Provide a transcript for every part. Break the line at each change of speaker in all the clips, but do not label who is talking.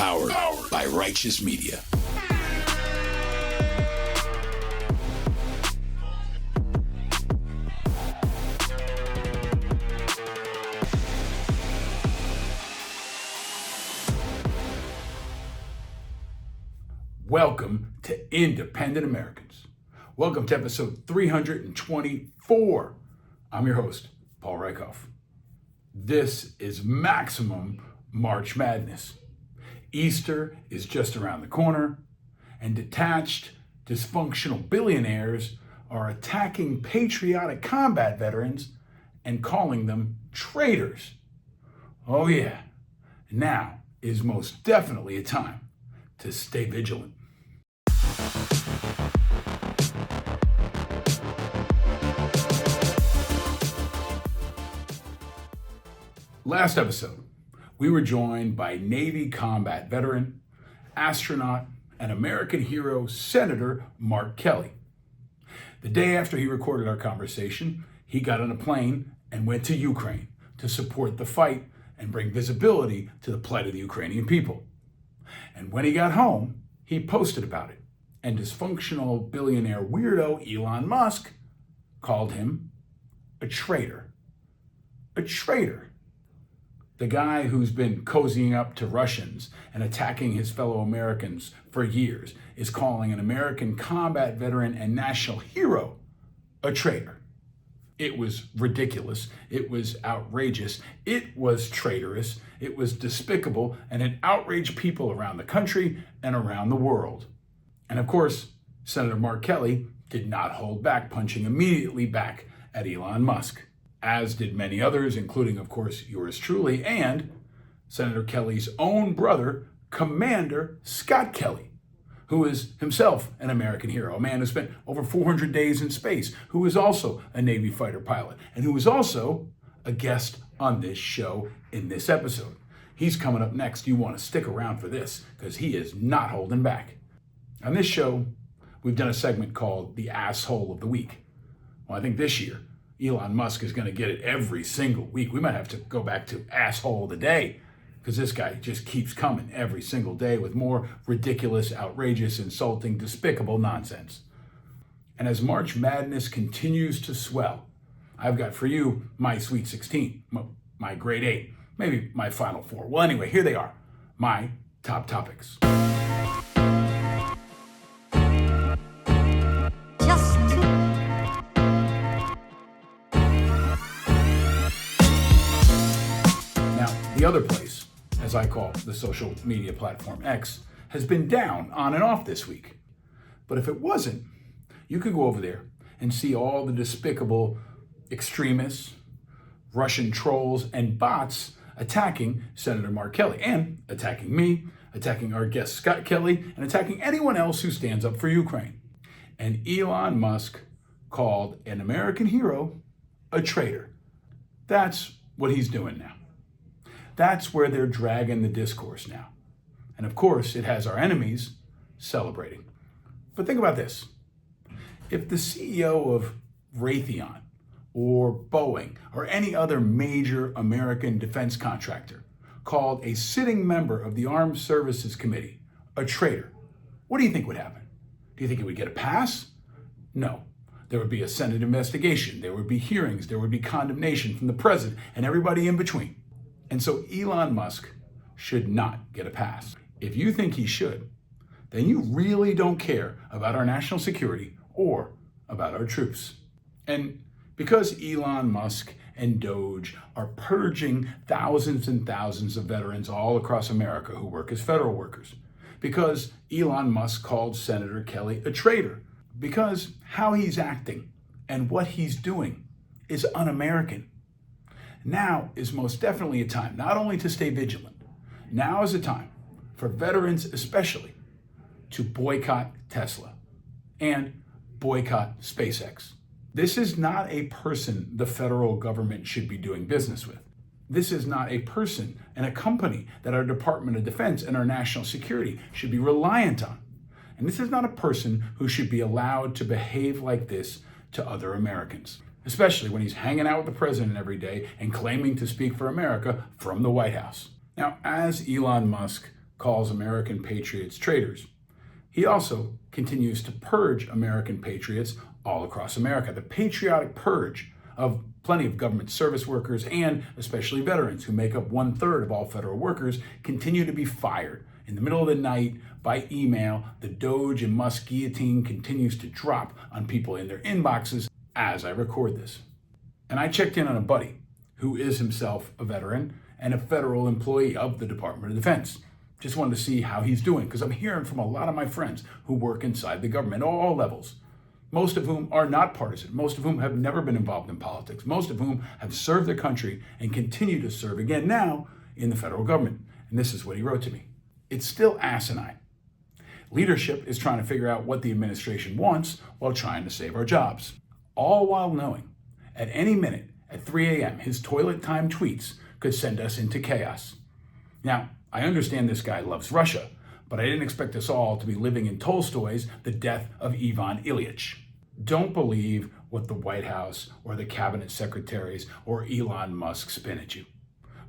Powered by Righteous Media.
Welcome to Independent Americans. Welcome to episode 324. I'm your host, Paul Reichoff. This is maximum March Madness. Easter is just around the corner, and detached, dysfunctional billionaires are attacking patriotic combat veterans and calling them traitors. Oh yeah, now is most definitely a time to stay vigilant. Last episode, we were joined by Navy combat veteran, astronaut, and American hero, Senator Mark Kelly. The day after he recorded our conversation, he got on a plane and went to Ukraine to support the fight and bring visibility to the plight of the Ukrainian people. And when he got home, he posted about it. And dysfunctional billionaire weirdo Elon Musk called him a traitor. A traitor. The guy who's been cozying up to Russians and attacking his fellow Americans for years is calling an American combat veteran and national hero a traitor. It was ridiculous. It was outrageous. It was traitorous. It was despicable, and it outraged people around the country and around the world. And of course, Senator Mark Kelly did not hold back, punching immediately back at Elon Musk, as did many others, including, of course, yours truly, and Senator Kelly's own brother, Commander Scott Kelly, who is himself an American hero, a man who spent over 400 days in space, who is also a Navy fighter pilot, and who is also a guest on this show in this episode. He's coming up next. You want to stick around for this, because he is not holding back. On this show, we've done a segment called The Asshole of the Week. Well, I think this year, Elon Musk is going to get it every single week. We might have to go back to Asshole of the Day, because this guy just keeps coming every single day with more ridiculous, outrageous, insulting, despicable nonsense. And as March Madness continues to swell, I've got for you my Sweet 16, my Grade 8, maybe my Final Four. Well, anyway, here they are, my top topics. The other place, as I call the social media platform X, has been down on and off this week. But if it wasn't, you could go over there and see all the despicable extremists, Russian trolls, and bots attacking Senator Mark Kelly, and attacking me, attacking our guest Scott Kelly, and attacking anyone else who stands up for Ukraine. And Elon Musk called an American hero a traitor. That's what he's doing now. That's where they're dragging the discourse now. And of course, it has our enemies celebrating. But think about this. If the CEO of Raytheon or Boeing or any other major American defense contractor called a sitting member of the Armed Services Committee a traitor, what do you think would happen? Do you think he would get a pass? No. There would be a Senate investigation. There would be hearings. There would be condemnation from the president and everybody in between. And so Elon Musk should not get a pass. If you think he should, then you really don't care about our national security or about our troops. And because Elon Musk and Doge are purging thousands and thousands of veterans all across America who work as federal workers, because Elon Musk called Senator Kelly a traitor, because how he's acting and what he's doing is un-American. Now is most definitely a time not only to stay vigilant, now is a time for veterans especially to boycott Tesla and boycott SpaceX. This is not a person the federal government should be doing business with. This is not a person and a company that our Department of Defense and our national security should be reliant on. And this is not a person who should be allowed to behave like this to other Americans, especially when he's hanging out with the president every day and claiming to speak for America from the White House. Now, as Elon Musk calls American patriots traitors. He also continues to purge American patriots all across America. The patriotic purge of plenty of government service workers and especially veterans, who make up 1/3 of all federal workers, continue to be fired. In the middle of the night, by email, the Doge and Musk guillotine continues to drop on people in their inboxes as I record this. And I checked in on a buddy who is himself a veteran and a federal employee of the Department of Defense. Just wanted to see how he's doing, because I'm hearing from a lot of my friends who work inside the government, all levels, most of whom are not partisan, most of whom have never been involved in politics, most of whom have served their country and continue to serve again now in the federal government. And this is what he wrote to me. It's still asinine. Leadership is trying to figure out what the administration wants while trying to save our jobs, all while knowing at any minute at 3 a.m. his toilet time tweets could send us into chaos. Now, I understand this guy loves Russia, but I didn't expect us all to be living in Tolstoy's The Death of Ivan Ilyich. Don't believe what the White House or the cabinet secretaries or Elon Musk spin at you.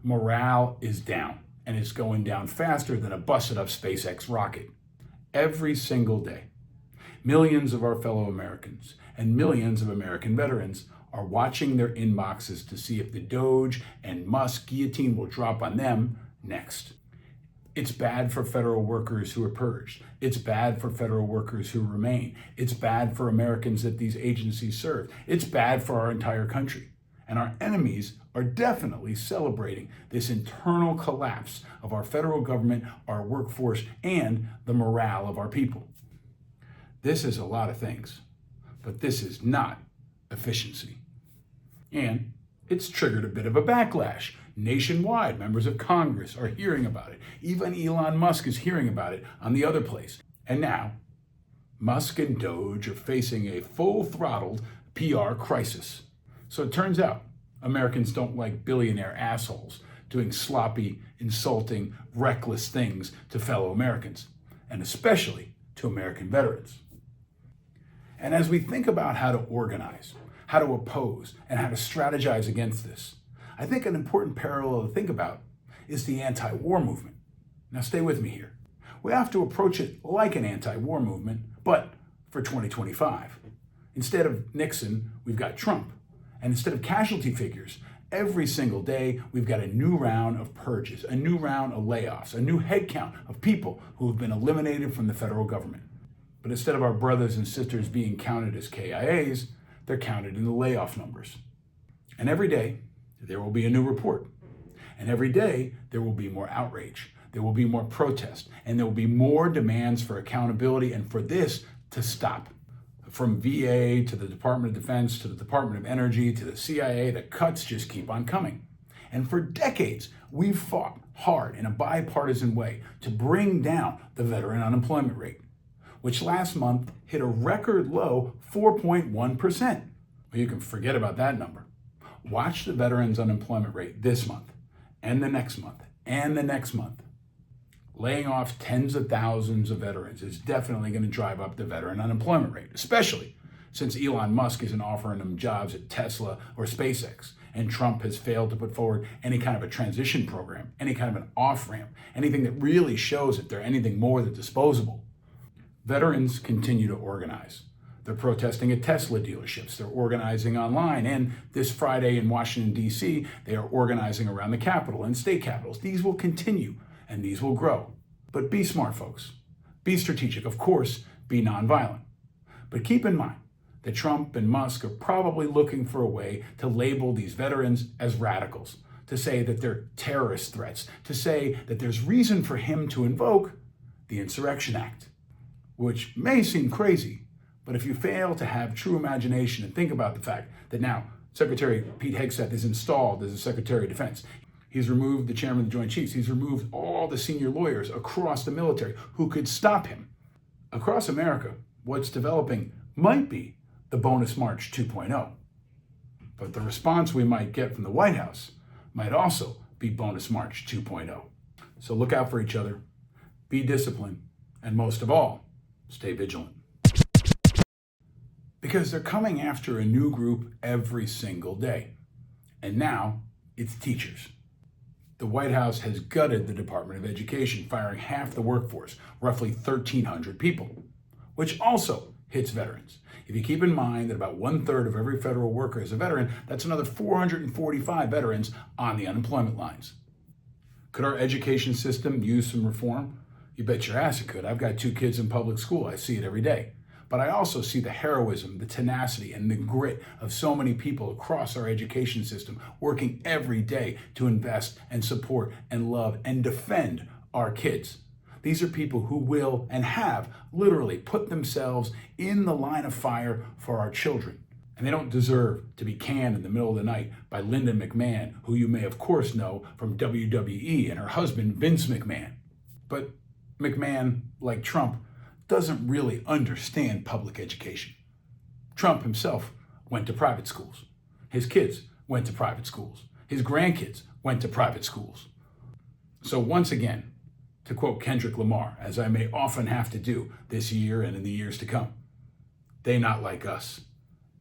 Morale is down, and it's going down faster than a busted up SpaceX rocket. Every single day, millions of our fellow Americans and millions of American veterans are watching their inboxes to see if the Doge and Musk guillotine will drop on them next. It's bad for federal workers who are purged. It's bad for federal workers who remain. It's bad for Americans that these agencies serve. It's bad for our entire country. And our enemies are definitely celebrating this internal collapse of our federal government, our workforce, and the morale of our people. This is a lot of things, but this is not efficiency. And it's triggered a bit of a backlash. Nationwide, members of Congress are hearing about it. Even Elon Musk is hearing about it on the other place. And now, Musk and Doge are facing a full-throttled PR crisis. So it turns out Americans don't like billionaire assholes doing sloppy, insulting, reckless things to fellow Americans, and especially to American veterans. And as we think about how to organize, how to oppose, and how to strategize against this, I think an important parallel to think about is the anti-war movement. Now stay with me here. We have to approach it like an anti-war movement, but for 2025. Instead of Nixon, we've got Trump. And instead of casualty figures, every single day we've got a new round of purges, a new round of layoffs, a new headcount of people who have been eliminated from the federal government. But instead of our brothers and sisters being counted as KIAs, they're counted in the layoff numbers. And every day, there will be a new report. And every day, there will be more outrage. There will be more protest. And there will be more demands for accountability and for this to stop. From VA to the Department of Defense to the Department of Energy to the CIA, the cuts just keep on coming. And for decades, we've fought hard in a bipartisan way to bring down the veteran unemployment rate, which last month hit a record low 4.1%. Well, you can forget about that number. Watch the veterans' unemployment rate this month, and the next month, and the next month. Laying off tens of thousands of veterans is definitely going to drive up the veteran unemployment rate, especially since Elon Musk isn't offering them jobs at Tesla or SpaceX, and Trump has failed to put forward any kind of a transition program, any kind of an off-ramp, anything that really shows that they're anything more than disposable. Veterans continue to organize. They're protesting at Tesla dealerships. They're organizing online. And this Friday in Washington, D.C., they are organizing around the Capitol and state capitals. These will continue and these will grow. But be smart, folks. Be strategic. Of course, be nonviolent. But keep in mind that Trump and Musk are probably looking for a way to label these veterans as radicals, to say that they're terrorist threats, to say that there's reason for him to invoke the Insurrection Act, which may seem crazy. But if you fail to have true imagination and think about the fact that now Secretary Pete Hegseth is installed as the Secretary of Defense, he's removed the chairman of the Joint Chiefs, he's removed all the senior lawyers across the military who could stop him. Across America, what's developing might be the Bonus March 2.0. But the response we might get from the White House might also be Bonus March 2.0. So look out for each other, be disciplined, and most of all, stay vigilant. Because they're coming after a new group every single day. And now it's teachers. the White House has gutted the Department of Education, firing half the workforce, roughly 1,300 people, which also hits veterans. If you keep in mind that about 1/3 of every federal worker is a veteran, that's another 445 veterans on the unemployment lines. Could our education system use some reform? You bet your ass it could. I've got 2 kids in public school. I see it every day. But I also see the heroism, the tenacity, and the grit of so many people across our education system working every day to invest and support and love and defend our kids. These are people who will and have literally put themselves in the line of fire for our children. And they don't deserve to be canned in the middle of the night by Linda McMahon, who you may of course know from WWE, and her husband, Vince McMahon. But McMahon, like Trump, doesn't really understand public education. Trump himself went to private schools. His kids went to private schools. His grandkids went to private schools. So once again, to quote Kendrick Lamar, as I may often have to do this year and in the years to come, they not like us.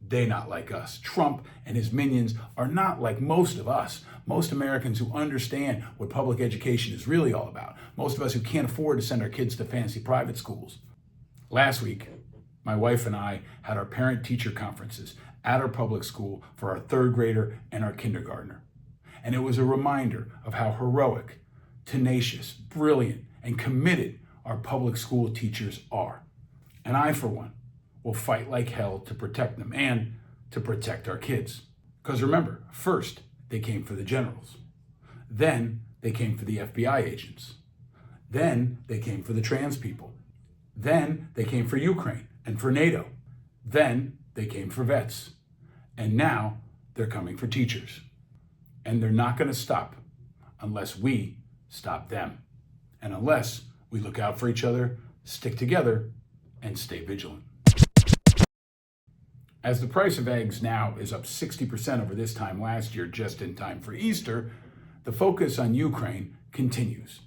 They not like us. Trump and his minions are not like most of us. Most Americans who understand what public education is really all about. Most of us who can't afford to send our kids to fancy private schools. Last week, my wife and I had our parent-teacher conferences at our public school for our 3rd grader and our kindergartner. And it was a reminder of how heroic, tenacious, brilliant, and committed our public school teachers are. And I, for one, will fight like hell to protect them and to protect our kids. Because remember, first they came for the generals. Then they came for the FBI agents. Then they came for the trans people. Then they came for Ukraine and for NATO. Then they came for vets. And now they're coming for teachers. And they're not going to stop unless we stop them. And unless we look out for each other, stick together, and stay vigilant. As the price of eggs now is up 60% over this time last year, just in time for Easter, the focus on Ukraine continues.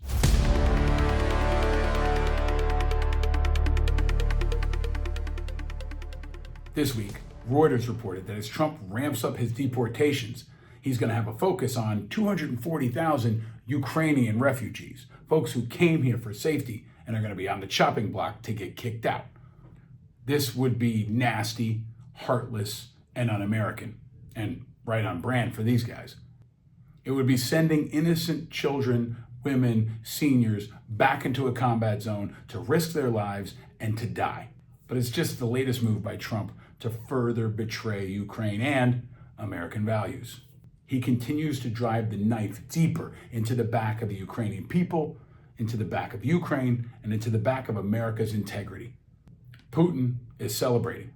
This week, Reuters reported that as Trump ramps up his deportations, he's going to have a focus on 240,000 Ukrainian refugees, folks who came here for safety and are going to be on the chopping block to get kicked out. This would be nasty, heartless, and un-American, and right on brand for these guys. It would be sending innocent children, women, seniors back into a combat zone to risk their lives and to die. But it's just the latest move by Trump to further betray Ukraine and American values. He continues to drive the knife deeper into the back of the Ukrainian people, into the back of Ukraine, and into the back of America's integrity. Putin is celebrating.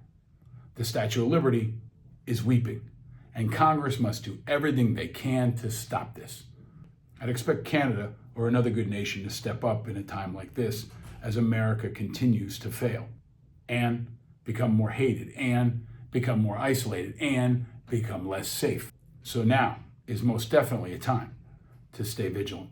The Statue of Liberty is weeping. And Congress must do everything they can to stop this. I'd expect Canada or another good nation to step up in a time like this as America continues to fail and become more hated and become more isolated and become less safe. So now is most definitely a time to stay vigilant.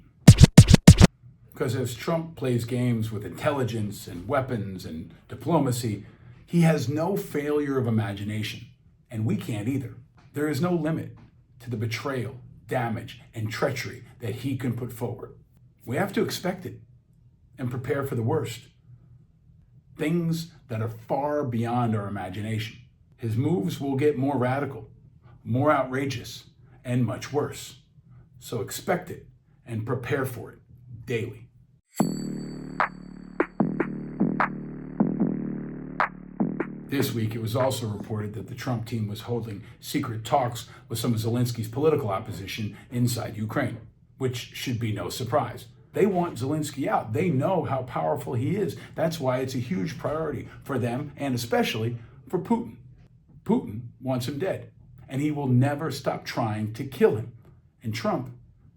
Because as Trump plays games with intelligence and weapons and diplomacy, he has no failure of imagination, and we can't either. There is no limit to the betrayal, damage, and treachery that he can put forward. We have to expect it and prepare for the worst. Things that are far beyond our imagination. His moves will get more radical, more outrageous, and much worse. So expect it and prepare for it daily. This week, it was also reported that the Trump team was holding secret talks with some of Zelensky's political opposition inside Ukraine, which should be no surprise. They want Zelensky out. They know how powerful he is. That's why it's a huge priority for them, and especially for Putin. Putin wants him dead, and he will never stop trying to kill him. And Trump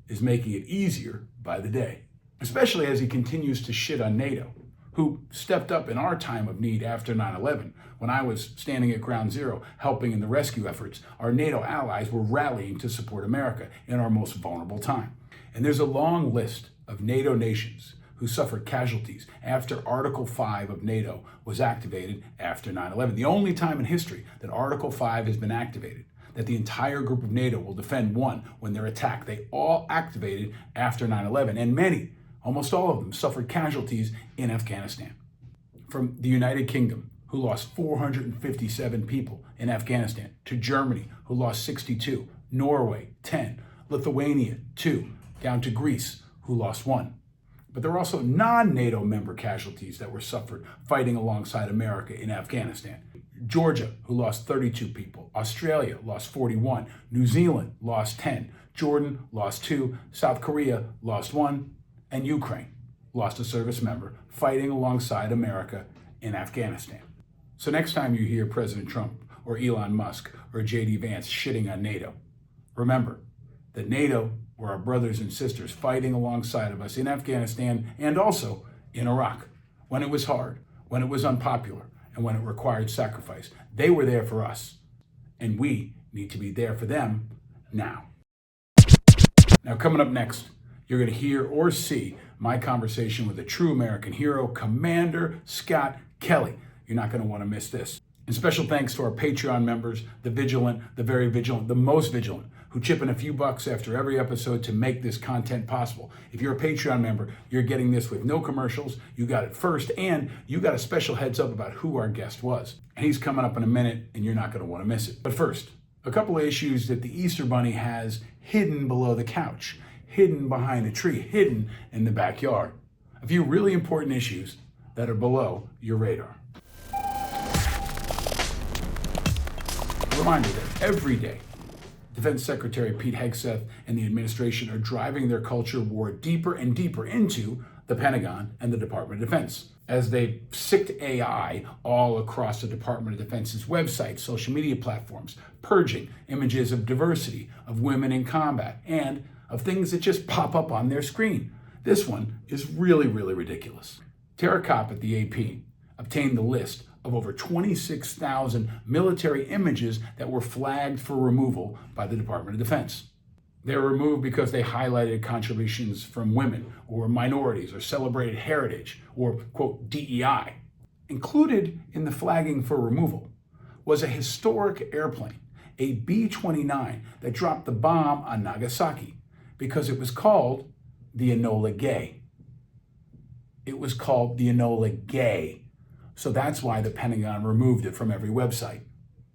is making it easier by the day, especially as he continues to shit on NATO, who stepped up in our time of need after 9/11. When I was standing at ground zero helping in the rescue efforts, our NATO allies were rallying to support America in our most vulnerable time. And there's a long list of NATO nations who suffered casualties after Article 5 of NATO was activated after 9/11. The only time in history that Article 5 has been activated. that the entire group of NATO will defend one when they're attacked. They all activated after 9/11, and many, almost all of them, suffered casualties in Afghanistan. From the United Kingdom, who lost 457 people in Afghanistan, to Germany, who lost 62, Norway, 10, Lithuania, 2, down to Greece, who lost 1. But there were also non-NATO member casualties that were suffered fighting alongside America in Afghanistan. Georgia, who lost 32 people. Australia lost 41. New Zealand lost 10. Jordan lost 2. South Korea lost 1. And Ukraine lost a service member fighting alongside America in Afghanistan. So next time you hear President Trump or Elon Musk or J.D. Vance shitting on NATO, remember that NATO were our brothers and sisters fighting alongside of us in Afghanistan and also in Iraq. When it was hard, when it was unpopular, and when it required sacrifice, they were there for us. And we need to be there for them now. Now, coming up next, you're going to hear or see my conversation with a true American hero, Commander Scott Kelly. You're not going to want to miss this. And special thanks to our Patreon members, the vigilant, the very vigilant, the most vigilant, who chip in a few bucks after every episode to make this content possible. If you're a Patreon member, you're getting this with no commercials. You got it first, and you got a special heads up about who our guest was. And he's coming up in a minute, and you're not going to want to miss it. But first, a couple of issues that the Easter Bunny has hidden below the couch, hidden behind a tree, hidden in the backyard. A few really important issues that are below your radar. A reminder that every day, Defense Secretary Pete Hegseth and the administration are driving their culture war deeper and deeper into the Pentagon and the Department of Defense, as they sicked AI all across the Department of Defense's website, social media platforms, purging images of diversity, of women in combat, and of things that just pop up on their screen. This one is really, really ridiculous. Tara Kopp at the AP obtained the list of over 26,000 military images that were flagged for removal by the Department of Defense. They were removed because they highlighted contributions from women or minorities or celebrated heritage or, quote, DEI. Included in the flagging for removal was a historic airplane, a B-29 that dropped the bomb on Nagasaki because it was called the Enola Gay. It was called the Enola Gay. So that's why the Pentagon removed it from every website.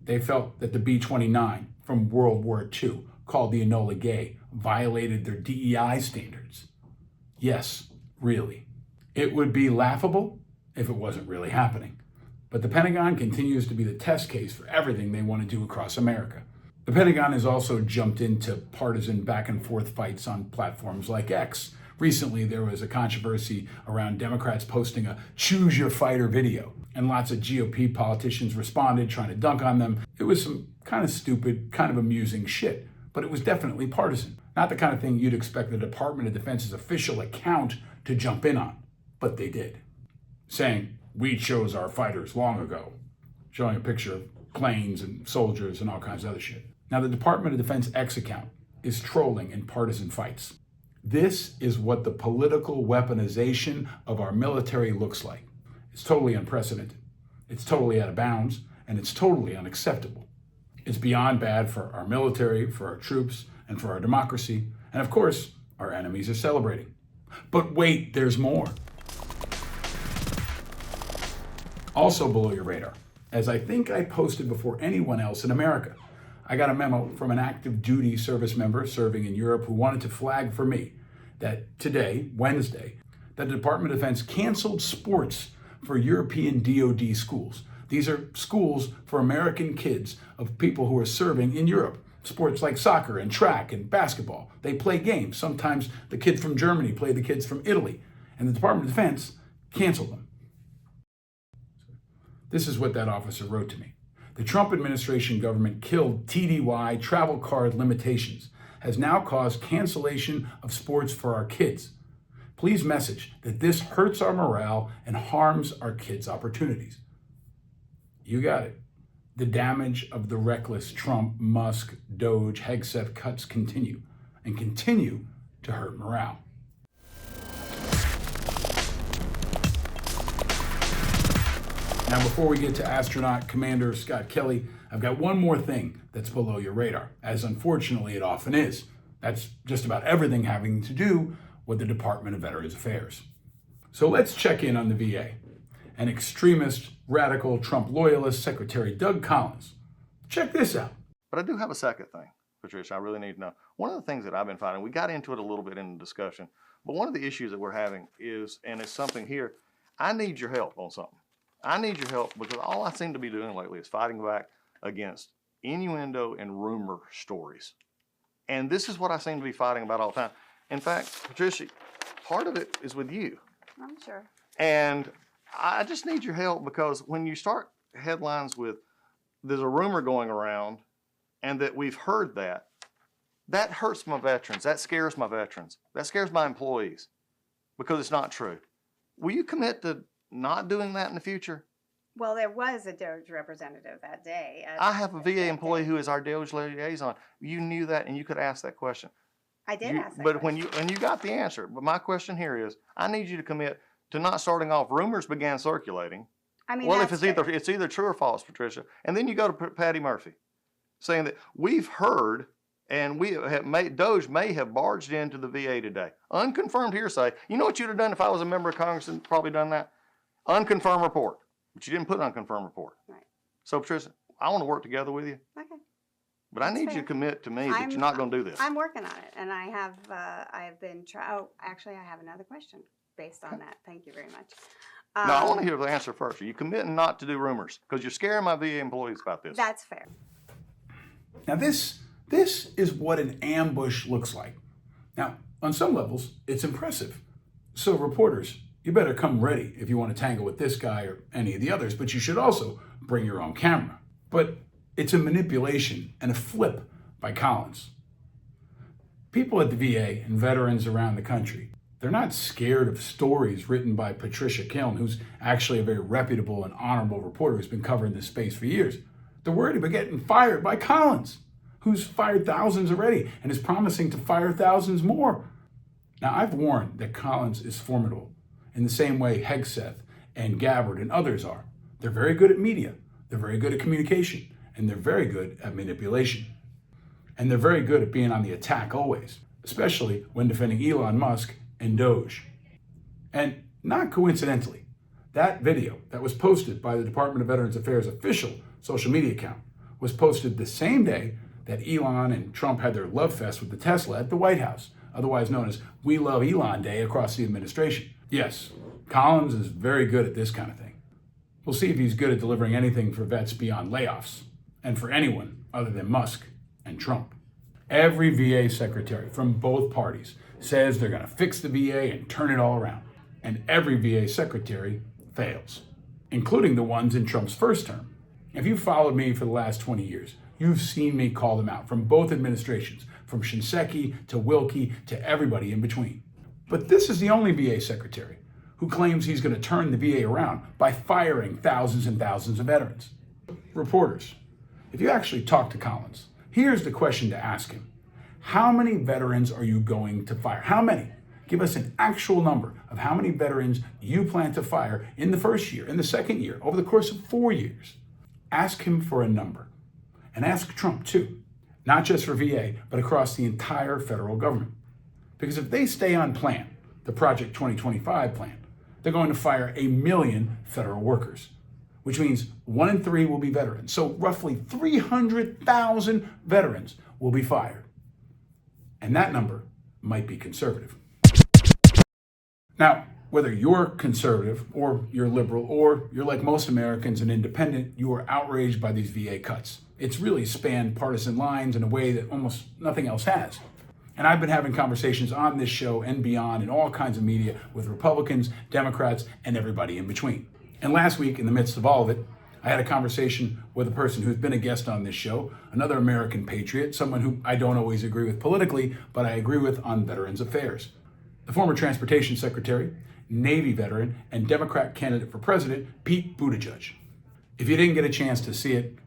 They felt that the B-29 from World War II, called the Enola Gay, violated their DEI standards. Yes, really. It would be laughable if it wasn't really happening. But the Pentagon continues to be the test case for everything they want to do across America. The Pentagon has also jumped into partisan back and forth fights on platforms like X. Recently, there was a controversy around Democrats posting a choose your fighter video, and lots of GOP politicians responded trying to dunk on them. It was some kind of stupid, kind of amusing shit, but it was definitely partisan. Not the kind of thing you'd expect the Department of Defense's official account to jump in on, but they did. Saying, we chose our fighters long ago, showing a picture of planes and soldiers and all kinds of other shit. Now, the Department of Defense X account is trolling in partisan fights. This is what the political weaponization of our military looks like. It's totally unprecedented. It's totally out of bounds, and it's totally unacceptable. It's beyond bad for our military, for our troops, and for our democracy. And of course, our enemies are celebrating. But wait, there's more. Also below your radar, as I think I posted before anyone else in America, I got a memo from an active duty service member serving in Europe who wanted to flag for me that today, Wednesday, that the Department of Defense canceled sports for European DoD schools. These are schools for American kids of people who are serving in Europe. Sports like soccer and track and basketball. They play games. Sometimes the kids from Germany play the kids from Italy. And the Department of Defense canceled them. This is what that officer wrote to me. The Trump administration government killed TDY, travel card limitations, has now caused cancellation of sports for our kids. Please message that this hurts our morale and harms our kids' opportunities. You got it. The damage of the reckless Trump, Musk, Doge, Hegseth cuts continue and continue to hurt morale. Now, before we get to Astronaut Commander Scott Kelly, I've got one more thing that's below your radar, as unfortunately it often is. That's just about everything having to do with the Department of Veterans Affairs. So let's check in on the VA. An extremist, radical Trump loyalist, Secretary Doug Collins. Check this out.
But I do have a second thing, Patricia, I really need to know. One of the things that I've been finding, we got into it a little bit in the discussion, but one of the issues that we're having is, and it's something here, I need your help on something. I need your help because all I seem to be doing lately is fighting back against innuendo and rumor stories. And this is what I seem to be fighting about all the time. In fact, Patricia, part of it is with you.
I'm sure.
And I just need your help because when you start headlines with, there's a rumor going around and that we've heard that, that hurts my veterans. That scares my veterans. That scares my employees because it's not true. Will you commit to not doing that in the future?
Well, there was a DOJ representative that day.
I have a VA employee who is our DOJ liaison. You knew that and you could ask that question.
I did ask that
But
question.
when you got the answer. But my question here is, I need you to commit to not starting off. Rumors began circulating.
I mean,
Well, if
that's
it's either true or false, Patricia, and then you go to Patty Murphy, saying that we've heard and we have DOJ may have barged into the VA today. Unconfirmed hearsay. You know what you'd have done if I was a member of Congress and probably done that? Unconfirmed report. But you didn't put an unconfirmed report.
Right.
So, Patricia, I want to work together with you.
Okay.
But I
That's
need you
fair.
to commit to me that you're not going to do this.
I'm working on it, and I've been oh, actually, I have another question based on that. Thank you very much.
No, I want to hear the answer first. Are you committing not to do rumors? Because you're scaring my VA employees about this.
That's fair.
Now, this is what an ambush looks like. Now, on some levels, it's impressive. So, reporters, you better come ready if you want to tangle with this guy or any of the others, but you should also bring your own camera. But it's a manipulation and a flip by Collins. People at the VA and veterans around the country, they're not scared of stories written by Patricia Killen, who's actually a very reputable and honorable reporter who's been covering this space for years. They're worried about getting fired by Collins, who's fired thousands already and is promising to fire thousands more. Now, I've warned that Collins is formidable in the same way Hegseth and Gabbard and others are. They're very good at media, they're very good at communication, and they're very good at manipulation. And they're very good at being on the attack always, especially when defending Elon Musk and Doge. And not coincidentally, that video that was posted by the Department of Veterans Affairs official social media account was posted the same day that Elon and Trump had their love fest with the Tesla at the White House, otherwise known as We Love Elon Day across the administration. Yes, Collins is very good at this kind of thing. We'll see if he's good at delivering anything for vets beyond layoffs, and for anyone other than Musk and Trump. Every VA secretary from both parties says they're going to fix the VA and turn it all around. And every VA secretary fails, including the ones in Trump's first term. If you've followed me for the last 20 years, you've seen me call them out from both administrations, from Shinseki to Wilkie to everybody in between. But this is the only VA secretary who claims he's going to turn the VA around by firing thousands and thousands of veterans. Reporters, if you actually talk to Collins, here's the question to ask him. How many veterans are you going to fire? How many? Give us an actual number of how many veterans you plan to fire in the first year, in the second year, over the course of 4 years. Ask him for a number. And ask Trump too, not just for VA, but across the entire federal government. Because if they stay on plan, the Project 2025 plan, they're going to fire 1 million federal workers, which means 1 in 3 will be veterans. So roughly 300,000 veterans will be fired. And that number might be conservative. Now, whether you're conservative or you're liberal or you're like most Americans and independent, you are outraged by these VA cuts. It's really spanned partisan lines in a way that almost nothing else has. And I've been having conversations on this show and beyond in all kinds of media with Republicans, Democrats, and everybody in between. And last week, in the midst of all of it, I had a conversation with a person who's been a guest on this show, another American patriot, someone who I don't always agree with politically, but I agree with on veterans affairs. The former Transportation Secretary, Navy veteran, and Democrat candidate for president, Pete Buttigieg. If you didn't get a chance to see it,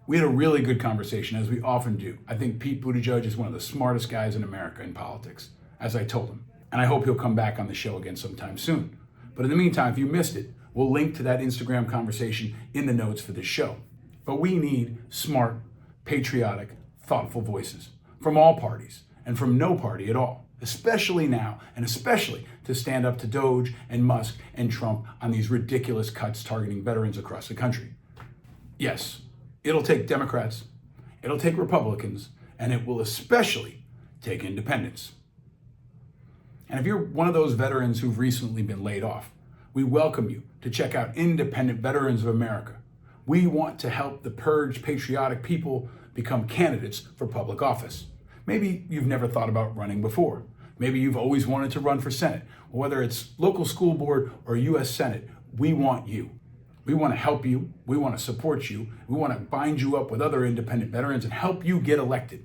we had a really good conversation, as we often do. I think Pete Buttigieg is one of the smartest guys in America in politics, as I told him. And I hope he'll come back on the show again sometime soon. But in the meantime, if you missed it, We'll link to that Instagram conversation in the notes for this show. But we need smart, patriotic, thoughtful voices from all parties and from no party at all, especially now, and especially to stand up to Doge and Musk and Trump on these ridiculous cuts targeting veterans across the country. Yes, it'll take Democrats, it'll take Republicans, and it will especially take independents. And if you're one of those veterans who've recently been laid off, we welcome you to check out Independent Veterans of America. We want to help the purged patriotic people become candidates for public office. Maybe you've never thought about running before. Maybe you've always wanted to run for Senate. Whether it's local school board or U.S. Senate, we want you. We want to help you. We want to support you. We want to bind you up with other independent veterans and help you get elected.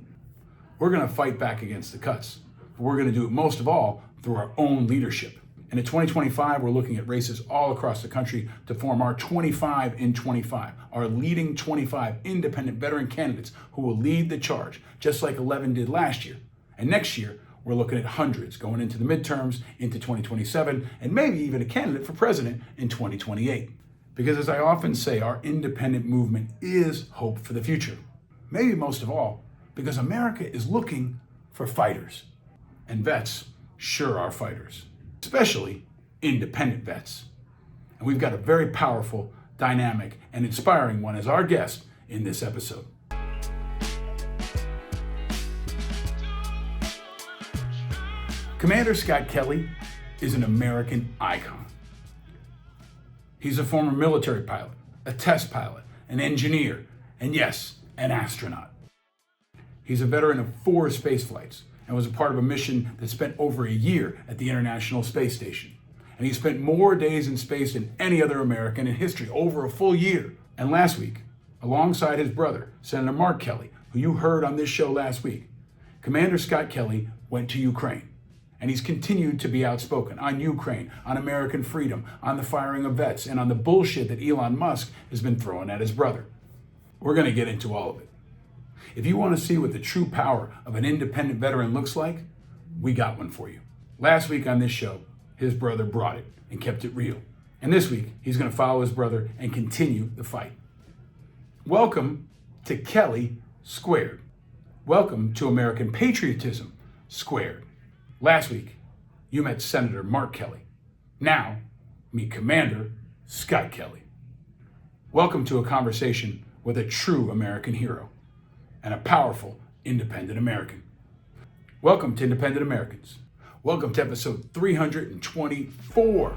We're going to fight back against the cuts, but we're going to do it most of all through our own leadership. And in 2025, we're looking at races all across the country to form our 25 in 25, our leading 25 independent veteran candidates who will lead the charge, just like 11 did last year. And next year, we're looking at hundreds going into the midterms, into 2027, and maybe even a candidate for president in 2028. Because as I often say, our independent movement is hope for the future. Maybe most of all, because America is looking for fighters. And vets sure are fighters, especially independent vets. And we've got a very powerful, dynamic, and inspiring one as our guest in this episode. Commander Scott Kelly is an American icon. He's a former military pilot, a test pilot, an engineer, and yes, an astronaut. He's a veteran of 4 space flights and was a part of a mission that spent over a year at the International Space Station. And he spent more days in space than any other American in history, over a full year. And last week, alongside his brother, Senator Mark Kelly, who you heard on this show last week, Commander Scott Kelly went to Ukraine. And he's continued to be outspoken on Ukraine, on American freedom, on the firing of vets, and on the bullshit that Elon Musk has been throwing at his brother. We're going to get into all of it. If you want to see what the true power of an independent veteran looks like, we got one for you. Last week on this show, his brother brought it and kept it real. And this week, he's going to follow his brother and continue the fight. Welcome to Kelly Squared. Welcome to American Patriotism Squared. Last week, you met Senator Mark Kelly. Now, meet Commander Scott Kelly. Welcome to a conversation with a true American hero and a powerful independent American. Welcome to Independent Americans. Welcome to episode 324.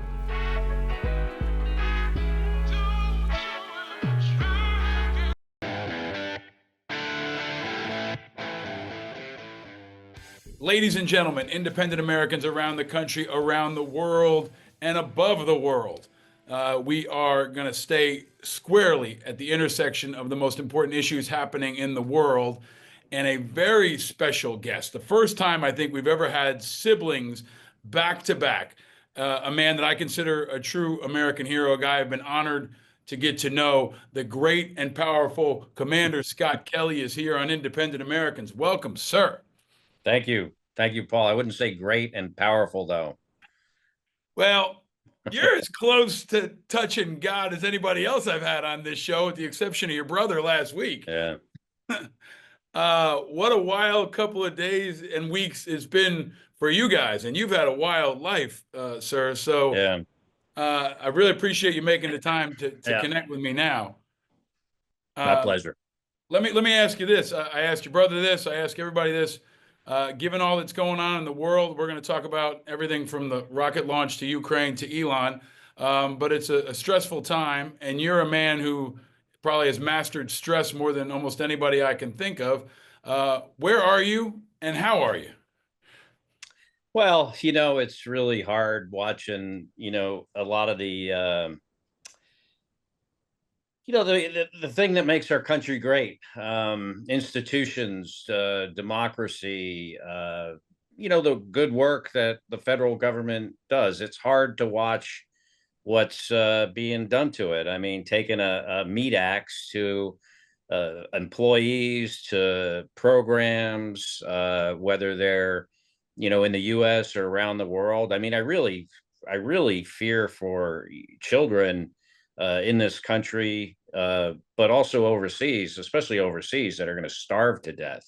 Ladies and gentlemen, independent Americans around the country, around the world, and above the world. We are going to stay squarely at the intersection of the most important issues happening in the world, and a very special guest. The first time I think we've ever had siblings back to back. A man that I consider a true American hero, a guy I've been honored to get to know. The great and powerful Commander Scott Kelly is here on Independent Americans. Welcome, sir.
Thank you. Thank you, Paul. I wouldn't say great and powerful, though.
Well, you're as close to touching God as anybody else I've had on this show, with the exception of your brother last week.
Yeah.
What a wild couple of days and weeks it's been for you guys. And you've had a wild life, sir. So
Yeah.
I really appreciate you making the time to connect with me now.
My pleasure.
Let me ask you this. I asked your brother this. I ask everybody this. Given all that's going on in the world, we're going to talk about everything from the rocket launch to Ukraine to Elon. But it's a stressful time, and you're a man who probably has mastered stress more than almost anybody I can think of. Where are you, and how are you?
Well, it's really hard watching, a lot of the, the thing that makes our country great, institutions, democracy, the good work that the federal government does. It's hard to watch what's being done to it. I mean, taking a meat axe to employees, to programs, whether they're, in the U.S. or around the world. I mean, I really really fear for children in this country, but also overseas, especially overseas, that are going to starve to death.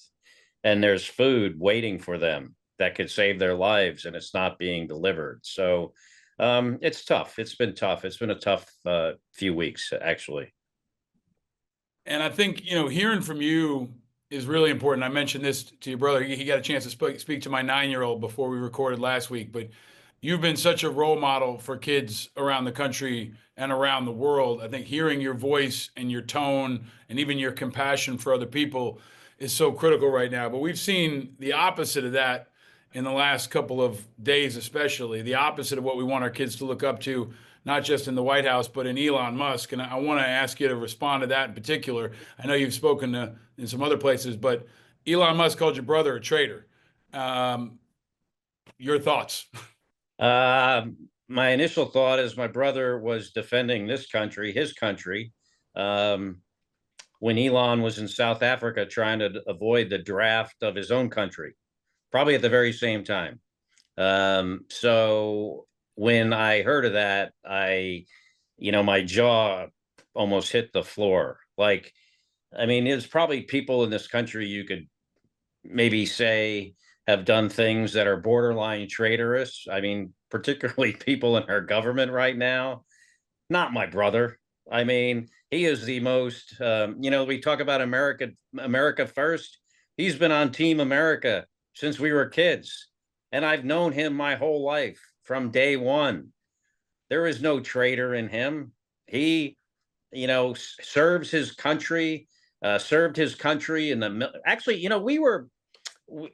And there's food waiting for them that could save their lives, and it's not being delivered. So it's tough. It's been tough. It's been a tough few weeks, actually.
And I think, hearing from you is really important. I mentioned this to your brother. He got a chance to speak to my 9-year-old before we recorded last week, but you've been such a role model for kids around the country and around the world. I think hearing your voice and your tone and even your compassion for other people is so critical right now. But we've seen the opposite of that in the last couple of days, especially the opposite of what we want our kids to look up to, not just in the White House, but in Elon Musk. And I want to ask you to respond to that in particular. I know you've spoken in some other places, but Elon Musk called your brother a traitor. Your thoughts?
My initial thought is my brother was defending this country, his country, when Elon was in South Africa trying to avoid the draft of his own country, probably at the very same time. So when I heard of that, my jaw almost hit the floor. Like, I mean, there's probably people in this country you could maybe say have done things that are borderline traitorous. I mean, particularly people in our government right now. Not my brother. I mean, he is the most, we talk about America first. He's been on Team America since we were kids. And I've known him my whole life from day one. There is no traitor in him. He, serves his country, served his country in the, actually,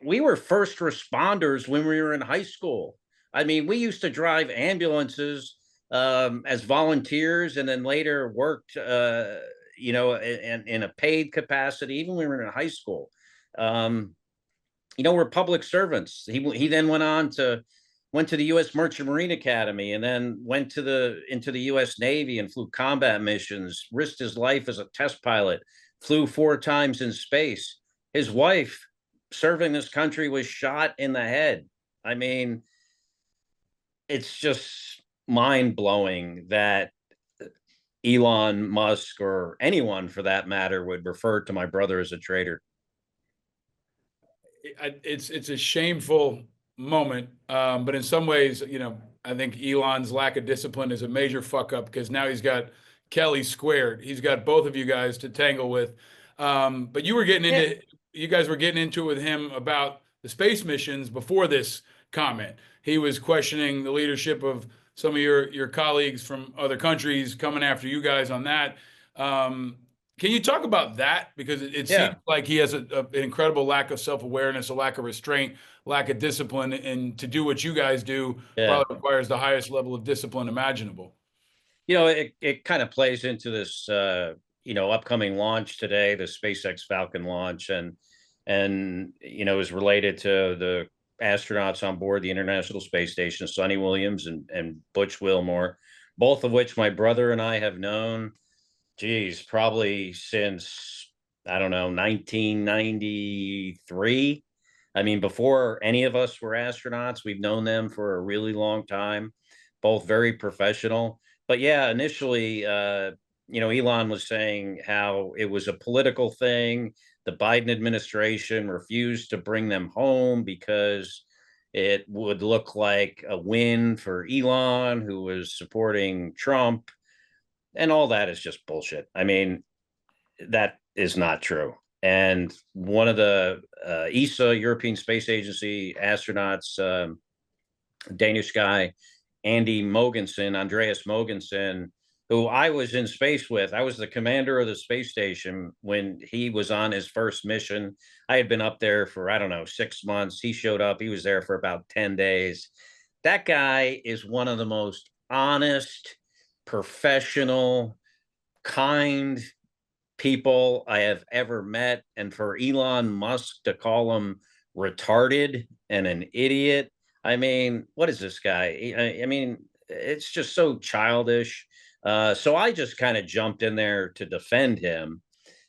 we were first responders when we were in high school. I mean, we used to drive ambulances as volunteers, and then later worked, in a paid capacity, even when we were in high school. We're public servants. He then went to the U.S. Merchant Marine Academy, and then went into the U.S. Navy and flew combat missions, risked his life as a test pilot, flew 4 times in space. His wife, serving this country, was shot in the head. I mean, it's just mind-blowing that Elon Musk, or anyone for that matter, would refer to my brother as a traitor.
It's a shameful moment, but in some ways, I think Elon's lack of discipline is a major fuck up, because now he's got Kelly squared. He's got both of you guys to tangle with. But you guys were getting into it with him about the space missions before this comment. He was questioning the leadership of some of your colleagues from other countries, coming after you guys on that. Can you talk about that? Because it seems like he has an incredible lack of self-awareness, a lack of restraint, lack of discipline, and to do what you guys do probably requires the highest level of discipline imaginable.
It kind of plays into this, upcoming launch today, the SpaceX Falcon launch, and is related to the astronauts on board the International Space Station, Sonny Williams and Butch Wilmore, both of which my brother and I have known, probably since, I don't know, 1993. I mean, before any of us were astronauts, we've known them for a really long time, both very professional. But yeah, initially, Elon was saying how it was a political thing. The Biden administration refused to bring them home because it would look like a win for Elon, who was supporting Trump. And all that is just bullshit. I mean, that is not true. And one of the ESA, European Space Agency astronauts, Danish guy, Andreas Mogensen, who I was in space with. I was the commander of the space station when he was on his first mission. I had been up there for, I don't know, 6 months. He showed up. He was there for about 10 days. That guy is one of the most honest, professional, kind people I have ever met. And for Elon Musk to call him retarded and an idiot, I mean, what is this guy? I mean, it's just so childish. So I just kind of jumped in there to defend him.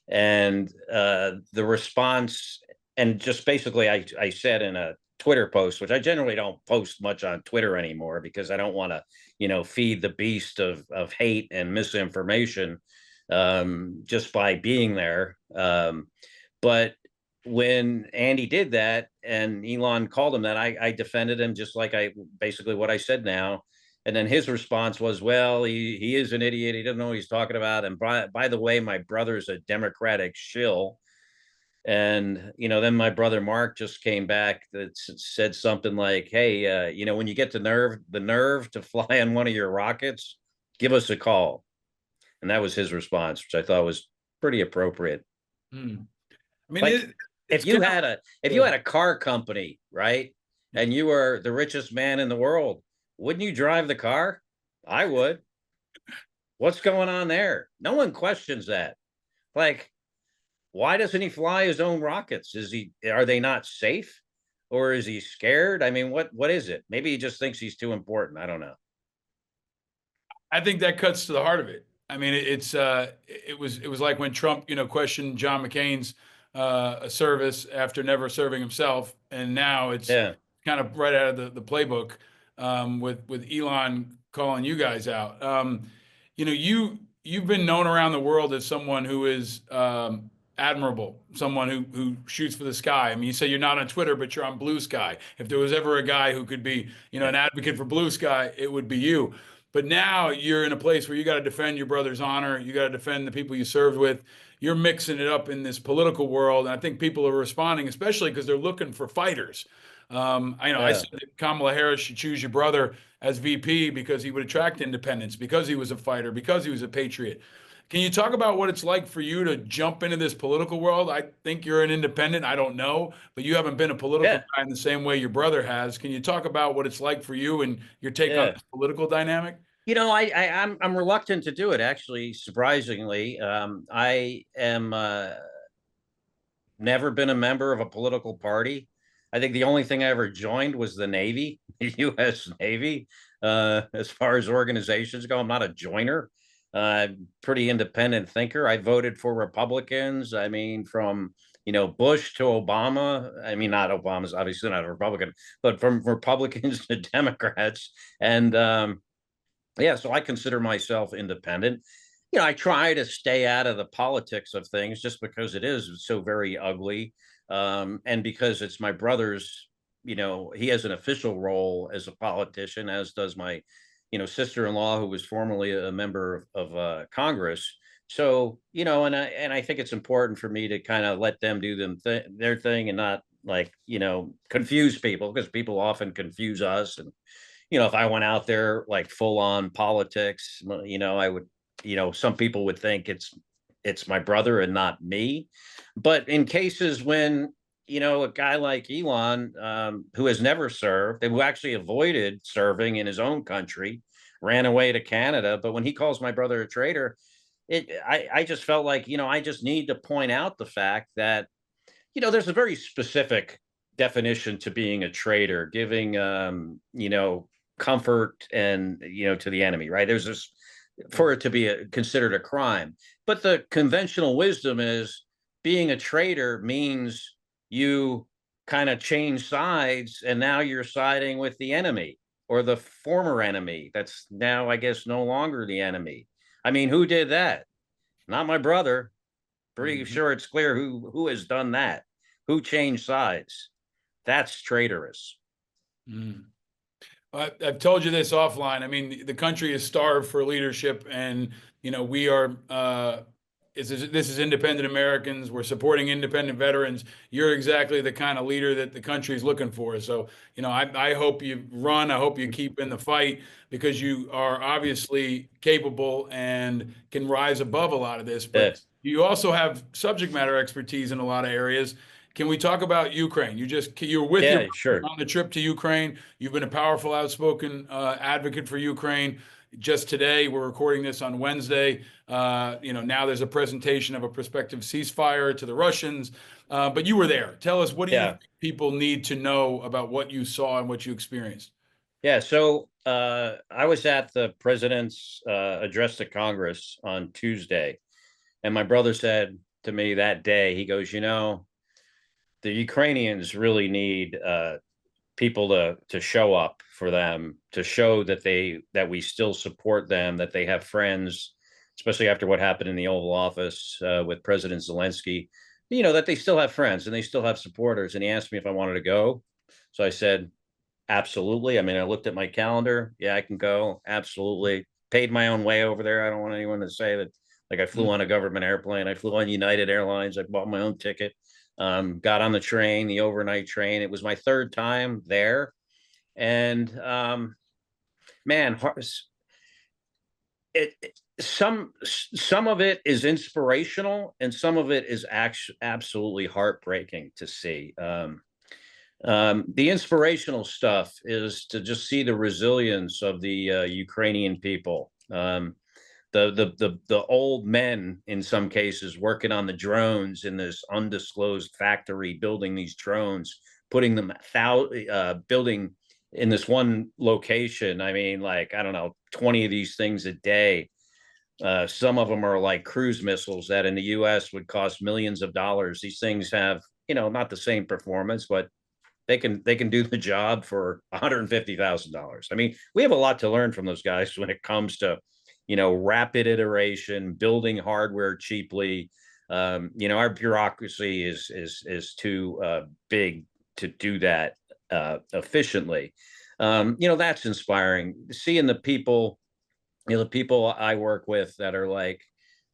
And the response, and just basically I said in a Twitter post, which I generally don't post much on Twitter anymore because I don't want to, feed the beast of hate and misinformation just by being there. But when Andy did that and Elon called him that, I defended him just like I basically what I said now. And then his response was, well, he is an idiot. He doesn't know what he's talking about. And by the way, my brother's a Democratic shill. And, then my brother Mark just came back that said something like, hey, when you get the nerve to fly on one of your rockets, give us a call. And that was his response, which I thought was pretty appropriate.
I mean,
Like, if you had a car company, right, and you were the richest man in the world, wouldn't you drive the car? I would. What's going on there? No one questions that. Like, why doesn't he fly his own rockets? Are they not safe? Or is he scared? I mean, what is it? Maybe he just thinks he's too important. I don't know.
I think that cuts to the heart of it. I mean, it was like when Trump, questioned John McCain's service after never serving himself, and now it's
Yeah.
kind of right out of the playbook with Elon calling you guys out. You've been known around the world as someone who is admirable, someone who shoots for the sky. I mean, you say you're not on Twitter, but you're on Blue Sky. If there was ever a guy who could be, an advocate for Blue Sky, it would be you. But now you're in a place where you got to defend your brother's honor. You got to defend the people you served with. You're mixing it up in this political world. And I think people are responding, especially because they're looking for fighters. I said that Kamala Harris should choose your brother as VP because he would attract independents, because he was a fighter, because he was a patriot. Can you talk about what it's like for you to jump into this political world? I think you're an independent. I don't know, but you haven't been a political guy in the same way your brother has. Can you talk about what it's like for you and your take on this political dynamic?
I'm reluctant to do it, actually, surprisingly. I am never been a member of a political party. I think the only thing I ever joined was the Navy, the U.S. Navy. As far as organizations go, I'm not a joiner. Pretty independent thinker. I voted for Republicans. I mean, from Bush to Obama. I mean, not Obama's obviously not a Republican, but from Republicans to Democrats. And so I consider myself independent. I try to stay out of the politics of things just because it is so very ugly. And because it's my brother's, he has an official role as a politician, as does my, sister-in-law, who was formerly a member of Congress. So, and I think it's important for me to kind of let them do their thing and not confuse people, because people often confuse us. And, if I went out there like full on politics, I would, some people would think it's my brother and not me. But in cases when, a guy like Elon, who has never served, who actually avoided serving in his own country, ran away to Canada. But when he calls my brother a traitor, I just felt like, I just need to point out the fact that, there's a very specific definition to being a traitor, giving, comfort and, to the enemy, right? There's this, for it to be considered a crime. But the conventional wisdom is being a traitor means you kind of change sides, and now you're siding with the enemy or the former enemy that's now, I guess, no longer the enemy. I mean, who did that? Not my brother. Pretty sure it's clear who has done that, who changed sides. That's traitorous.
I've told you this offline. I mean, the country is starved for leadership, and we are. This is independent Americans. We're supporting independent veterans. You're exactly the kind of leader that the country is looking for. So, I hope you run. I hope you keep in the fight, because you are obviously capable and can rise above a lot of this. But you also have subject matter expertise in a lot of areas. Can we talk about Ukraine? You're with your
sure.
on the trip to Ukraine. You've been a powerful, outspoken advocate for Ukraine. Just today, we're recording this on Wednesday. Now there's a presentation of a prospective ceasefire to the Russians. But you were there. Tell us, what do you think people need to know about what you saw and what you experienced?
Yeah, so I was at the president's address to Congress on Tuesday, and my brother said to me that day, he goes, the Ukrainians really need people to show up for them, to show that we still support them, that they have friends, especially after what happened in the Oval Office with President Zelensky, that they still have friends and they still have supporters. And he asked me if I wanted to go. So I said, absolutely. I mean, I looked at my calendar. Yeah, I can go. Absolutely. Paid my own way over there. I don't want anyone to say that like I flew on a government airplane. I flew on United Airlines. I bought my own ticket. Got on the train, the overnight train. It was my third time there. And man, some of it is inspirational and some of it is absolutely heartbreaking to see. The inspirational stuff is to just see the resilience of the Ukrainian people. The old men in some cases working on the drones in this undisclosed factory, building these drones, putting them building in this one location. I mean, like, I don't know, 20 of these things a day. Some of them are like cruise missiles that in the US would cost millions of dollars. These things have, not the same performance, but they can do the job for $150,000. I mean, we have a lot to learn from those guys when it comes to, rapid iteration, building hardware cheaply. Our bureaucracy is too big to do that efficiently. That's inspiring. Seeing the people, the people I work with that are like,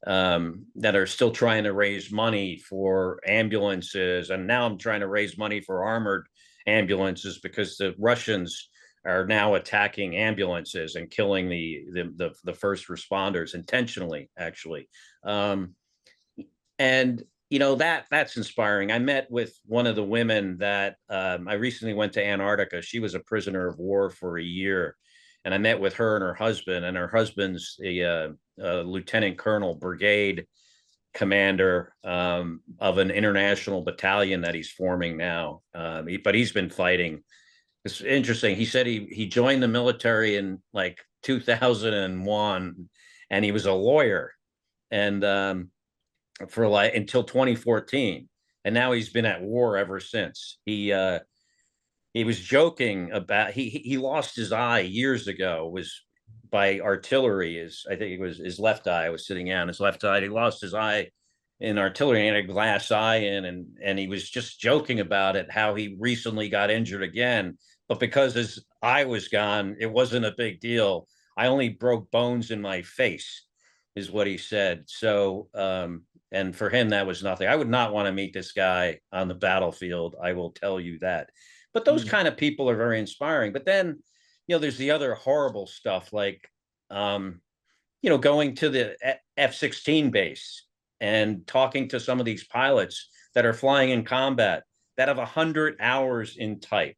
that are still trying to raise money for ambulances. And now I'm trying to raise money for armored ambulances because the Russians are now attacking ambulances and killing the first responders intentionally, actually. And that's inspiring. I met with one of the women that I recently went to Antarctica. She was a prisoner of war for a year, and I met with her and her husband. And her husband's a lieutenant colonel, brigade commander of an international battalion that he's forming now. But he's been fighting. It's interesting. He said he joined the military in like 2001, and he was a lawyer, and for like until 2014, and now he's been at war ever since. He was joking about he lost his eye years ago. Was by artillery. I think it was his left eye was sitting on his left eye. He lost his eye in artillery and had a glass eye in, and he was just joking about it, how he recently got injured again. But because his eye was gone, it wasn't a big deal. I only broke bones in my face, is what he said. So, and for him, that was nothing. I would not want to meet this guy on the battlefield. I will tell you that. But those kind of people are very inspiring. But then, there's the other horrible stuff like, going to the F-16 base and talking to some of these pilots that are flying in combat that have 100 hours in type.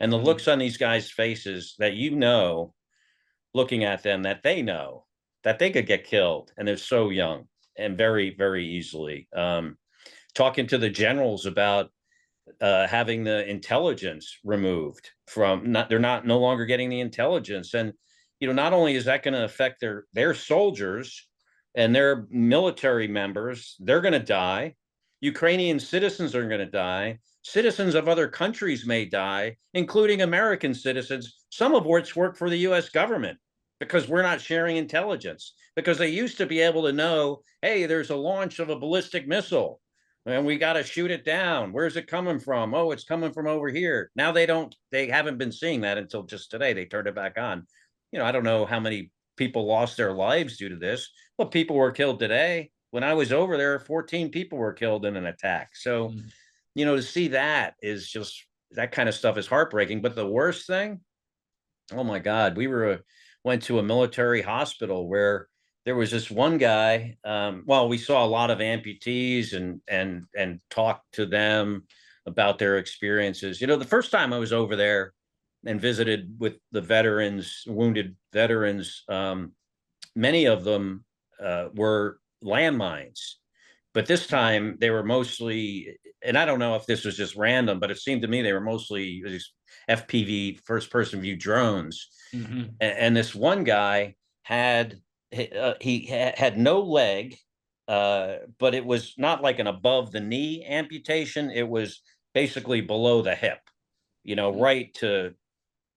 And the looks on these guys' faces that, looking at them, that they know that they could get killed. And they're so young and very, very easily. Talking to the generals about having the intelligence removed from, they're no longer getting the intelligence. And, not only is that going to affect their soldiers and their military members, they're going to die. Ukrainian citizens are going to die. Citizens of other countries may die, including American citizens, some of which work for the US government, because we're not sharing intelligence, because they used to be able to know, hey, there's a launch of a ballistic missile and we got to shoot it down. Where's it coming from? Oh, it's coming from over here. Now they haven't been seeing that until just today. They turned it back on. I don't know how many people lost their lives due to this, but people were killed today. When I was over there, 14 people were killed in an attack. So, to see that is just, that kind of stuff is heartbreaking. But the worst thing, oh my God, went to a military hospital where there was this one guy. We saw a lot of amputees and talked to them about their experiences. The first time I was over there and visited with the veterans, wounded veterans, many of them were landmines. But this time they were mostly, and I don't know if this was just random, but it seemed to me they were mostly these FPV, first person view drones. And this one guy had no leg, but it was not like an above the knee amputation. It was basically below the hip. right to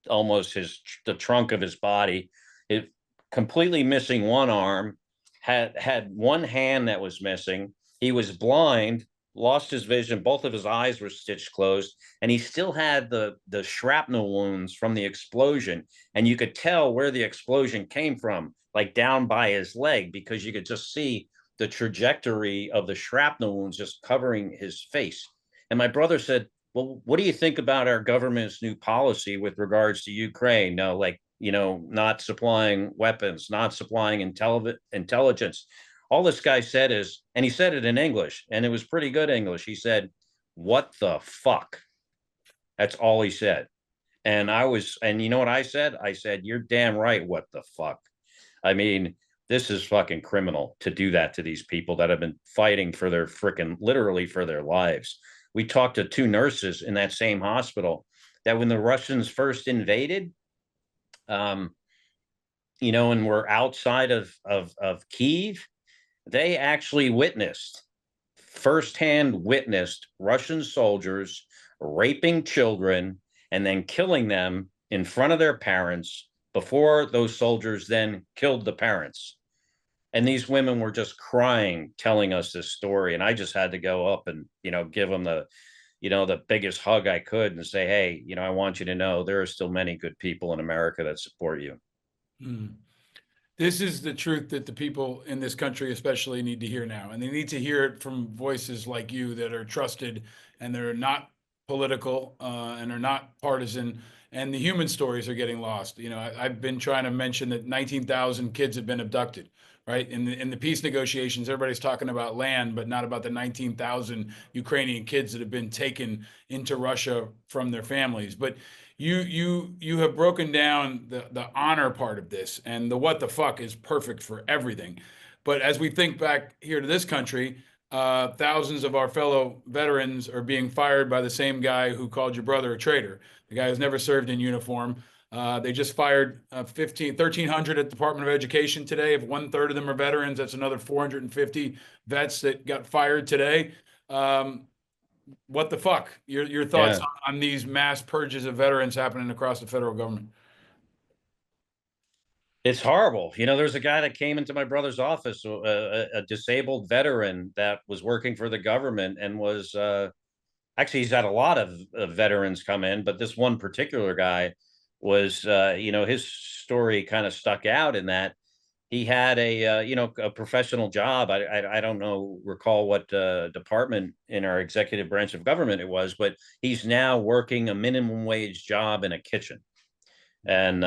almost the trunk of his body. It completely missing one arm, had one hand that was missing. He was blind, lost his vision. Both of his eyes were stitched closed, and he still had the shrapnel wounds from the explosion. And you could tell where the explosion came from, like down by his leg, because you could just see the trajectory of the shrapnel wounds just covering his face. And my brother said, well, what do you think about our government's new policy with regards to Ukraine? No, like, not supplying weapons, not supplying intelligence. All this guy said is, and he said it in English, and it was pretty good English. He said, what the fuck? That's all he said. And you know what I said? I said, you're damn right. What the fuck? I mean, this is fucking criminal to do that to these people that have been fighting for their literally for their lives. We talked to two nurses in that same hospital that when the Russians first invaded, and were outside of Kyiv, they actually firsthand witnessed Russian soldiers raping children and then killing them in front of their parents before those soldiers then killed the parents. And these women were just crying, telling us this story. And I just had to go up and, give them the biggest hug I could and say, hey, I want you to know there are still many good people in America that support you.
Mm. This is the truth that the people in this country especially need to hear now. And they need to hear it from voices like you that are trusted and they're not political and are not partisan. And the human stories are getting lost. I've been trying to mention that 19,000 kids have been abducted, right? In the peace negotiations, everybody's talking about land, but not about the 19,000 Ukrainian kids that have been taken into Russia from their families. But you have broken down the honor part of this, and the what the fuck is perfect for everything. But as we think back here to this country, thousands of our fellow veterans are being fired by the same guy who called your brother a traitor, the guy who's never served in uniform. They just fired 1,300 at the Department of Education today. If 1/3 of them are veterans, that's another 450 vets that got fired today. What the fuck? Your thoughts
Yeah.
on these mass purges of veterans happening across the federal government?
It's horrible. There's a guy that came into my brother's office, a disabled veteran that was working for the government and was actually, he's had a lot of veterans come in, but this one particular guy was, his story kind of stuck out in that he had a professional job. I don't recall what department in our executive branch of government it was, but he's now working a minimum wage job in a kitchen. And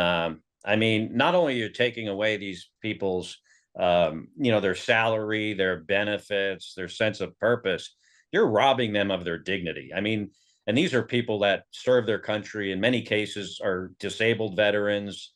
I mean, not only are you taking away these people's, their salary, their benefits, their sense of purpose, you're robbing them of their dignity. I mean, and these are people that serve their country, in many cases are disabled veterans.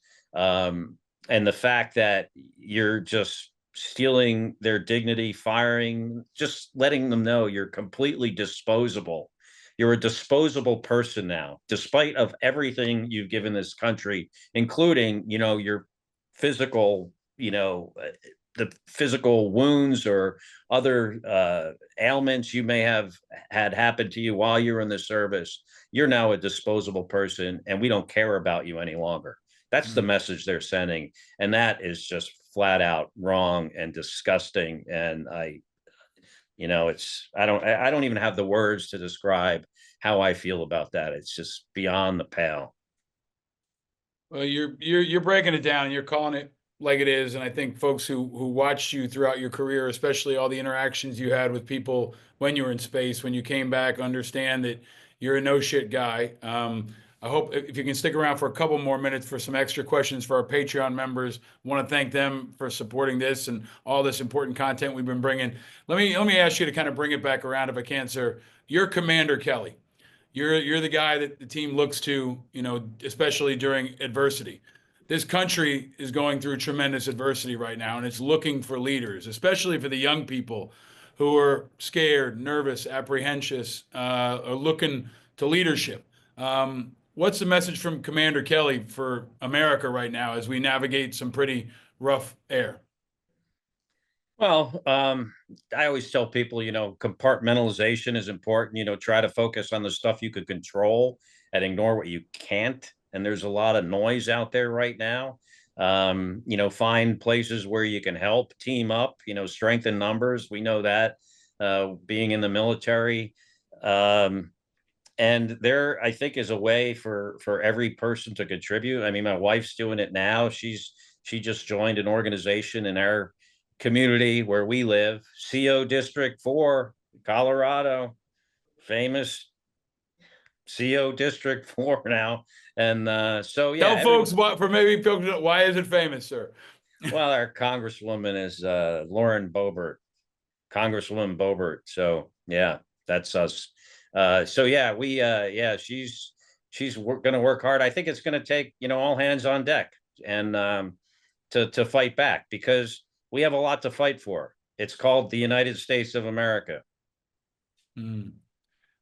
And the fact that you're just stealing their dignity, firing, just letting them know you're completely disposable. You're a disposable person now, despite of everything you've given this country, including, your physical, the physical wounds or other ailments you may have had happen to you while you're in the service. You're now a disposable person, and we don't care about you any longer. That's the message they're sending, and that is just flat out wrong and disgusting. And I don't even have the words to describe how I feel about that. It's just beyond the pale.
Well, you're breaking it down and you're calling it like it is. And I think folks who watched you throughout your career, especially all the interactions you had with people when you were in space, when you came back, understand that you're a no shit guy. I hope if you can stick around for a couple more minutes for some extra questions for our Patreon members. I want to thank them for supporting this and all this important content we've been bringing. Let me ask you to kind of bring it back around if I can, sir. You're Commander Kelly. You're the guy that the team looks to, especially during adversity. This country is going through tremendous adversity right now, and it's looking for leaders, especially for the young people who are scared, nervous, apprehensive, are looking to leadership. What's the message from Commander Kelly for America right now as we navigate some pretty rough air?
Well, I always tell people, compartmentalization is important. Try to focus on the stuff you could control and ignore what you can't. And there's a lot of noise out there right now. Find places where you can help, team up, strengthen numbers. We know that being in the military. And there, I think, is a way for every person to contribute. I mean, my wife's doing it now. She just joined an organization in our community where we live, CO District 4, Colorado, famous CO District 4 now. And so, yeah.
Tell folks why is it famous, sir?
Well, our congresswoman is Lauren Boebert, Congresswoman Boebert. So, yeah, that's us. So, yeah, she's going to work hard. I think it's going to take, all hands on deck and to fight back, because we have a lot to fight for. It's called the United States of America.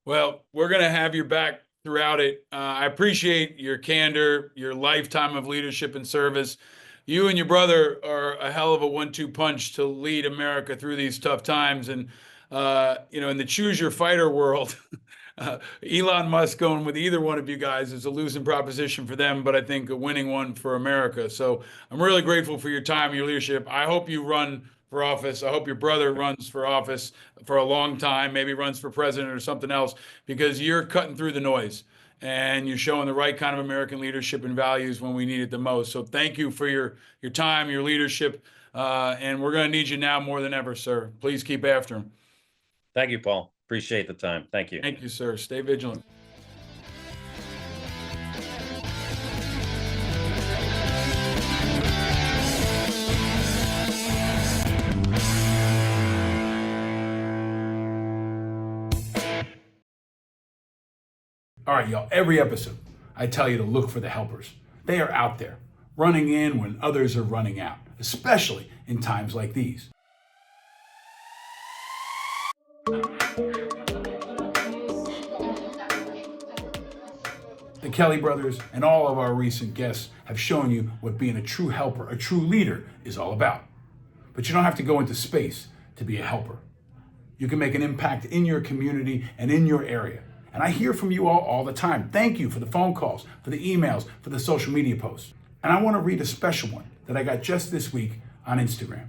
Well, we're going to have your back throughout it. I appreciate your candor, your lifetime of leadership and service. You and your brother are a hell of a 1-2 punch to lead America through these tough times. And, in the choose your fighter world, Elon Musk going with either one of you guys is a losing proposition for them, but I think a winning one for America. So I'm really grateful for your time and your leadership. I hope you run for office. I hope your brother runs for office for a long time, maybe runs for president or something else, because you're cutting through the noise and you're showing the right kind of American leadership and values when we need it the most. So thank you for your time, your leadership, and we're going to need you now more than ever, sir. Please keep after him.
Thank you, Paul. Appreciate the time. Thank you.
Thank you, sir. Stay vigilant. All right, y'all, every episode, I tell you to look for the helpers. They are out there, running in when others are running out, especially in times like these. The Kelly brothers and all of our recent guests have shown you what being a true helper, a true leader is all about. But you don't have to go into space to be a helper. You can make an impact in your community and in your area. And I hear from you all the time. Thank you for the phone calls, for the emails, for the social media posts. And I want to read a special one that I got just this week on Instagram.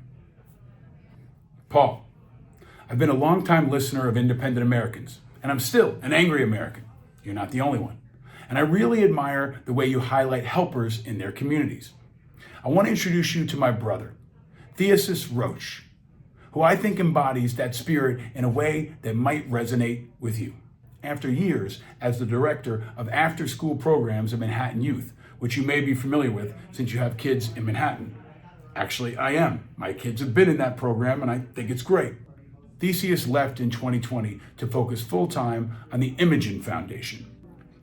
Paul, I've been a longtime listener of Independent Americans, and I'm still an angry American. You're not the only one. And I really admire the way you highlight helpers in their communities. I want to introduce you to my brother, Thesis Roche, who I think embodies that spirit in a way that might resonate with you. After years as the director of after-school programs at Manhattan Youth, which you may be familiar with since you have kids in Manhattan. Actually, I am. My kids have been in that program, and I think it's great. Theseus left in 2020 to focus full-time on the Imogen Foundation,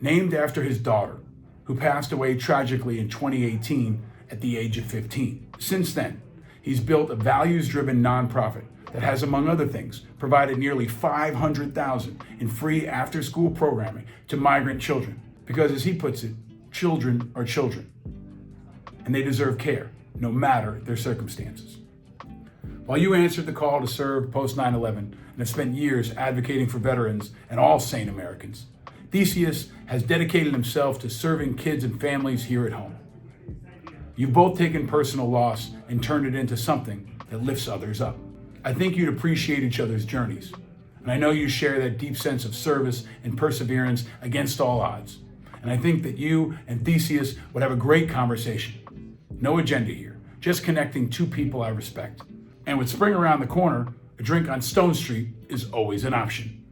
named after his daughter, who passed away tragically in 2018 at the age of 15. Since then, he's built a values-driven nonprofit that has, among other things, provided nearly $500,000 in free after-school programming to migrant children. Because as he puts it, children are children, and they deserve care, no matter their circumstances. While you answered the call to serve post 9/11 and have spent years advocating for veterans and all sane Americans, Theseus has dedicated himself to serving kids and families here at home. You've both taken personal loss and turned it into something that lifts others up. I think you'd appreciate each other's journeys, and I know you share that deep sense of service and perseverance against all odds. And I think that you and Theseus would have a great conversation. No agenda here, just connecting two people I respect. And with spring around the corner, a drink on Stone Street is always an option.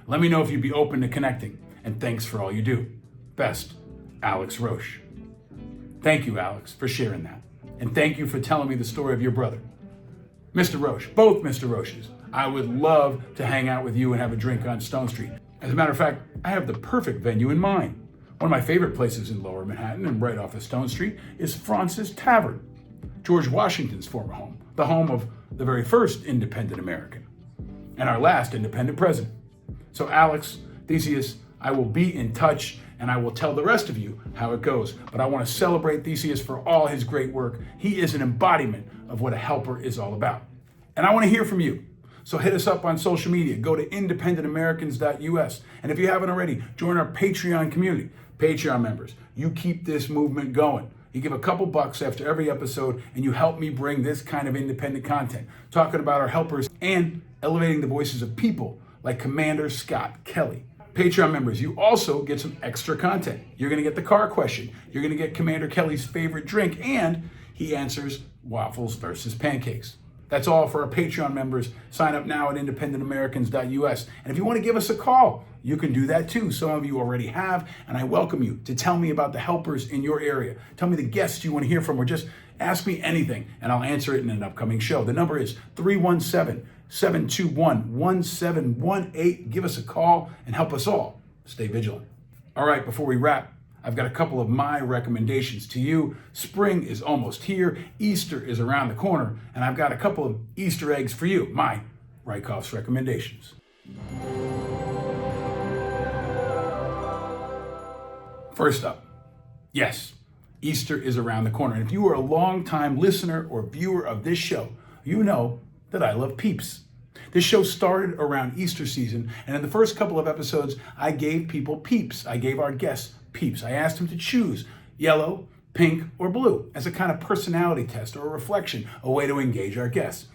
Let me know if you'd be open to connecting, and thanks for all you do. Best, Alex Roche. Thank you, Alex, for sharing that. And thank you for telling me the story of your brother. Mr. Roche, both Mr. Roches, I would love to hang out with you and have a drink on Stone Street. As a matter of fact, I have the perfect venue in mind. One of my favorite places in Lower Manhattan and right off of Stone Street is Fraunces Tavern, George Washington's former home, the home of the very first independent American and our last independent president. So Alex, Theseus, I will be in touch and I will tell the rest of you how it goes. But I want to celebrate Theseus for all his great work. He is an embodiment of what a helper is all about. And I want to hear from you. So hit us up on social media. Go to independentamericans.us. And if you haven't already, join our Patreon community. Patreon members, you keep this movement going. You give a couple bucks after every episode, and you help me bring this kind of independent content, talking about our helpers and elevating the voices of people like Commander Scott Kelly. Patreon members, you also get some extra content. You're going to get the car question. You're going to get Commander Kelly's favorite drink, and he answers waffles versus pancakes. That's all for our Patreon members. Sign up now at independentamericans.us. And if you want to give us a call, you can do that too. Some of you already have, and I welcome you to tell me about the helpers in your area. Tell me the guests you want to hear from, or just ask me anything, and I'll answer it in an upcoming show. The number is 317-721-1718. Give us a call and help us all stay vigilant. All right, before we wrap, I've got a couple of my recommendations to you. Spring is almost here. Easter is around the corner. And I've got a couple of Easter eggs for you, my Reichoff's recommendations. First up, yes, Easter is around the corner. And if you are a longtime listener or viewer of this show, you know that I love Peeps. This show started around Easter season, and in the first couple of episodes, I gave people Peeps. I gave our guests Peeps. I asked them to choose yellow, pink, or blue as a kind of personality test or a reflection, a way to engage our guests.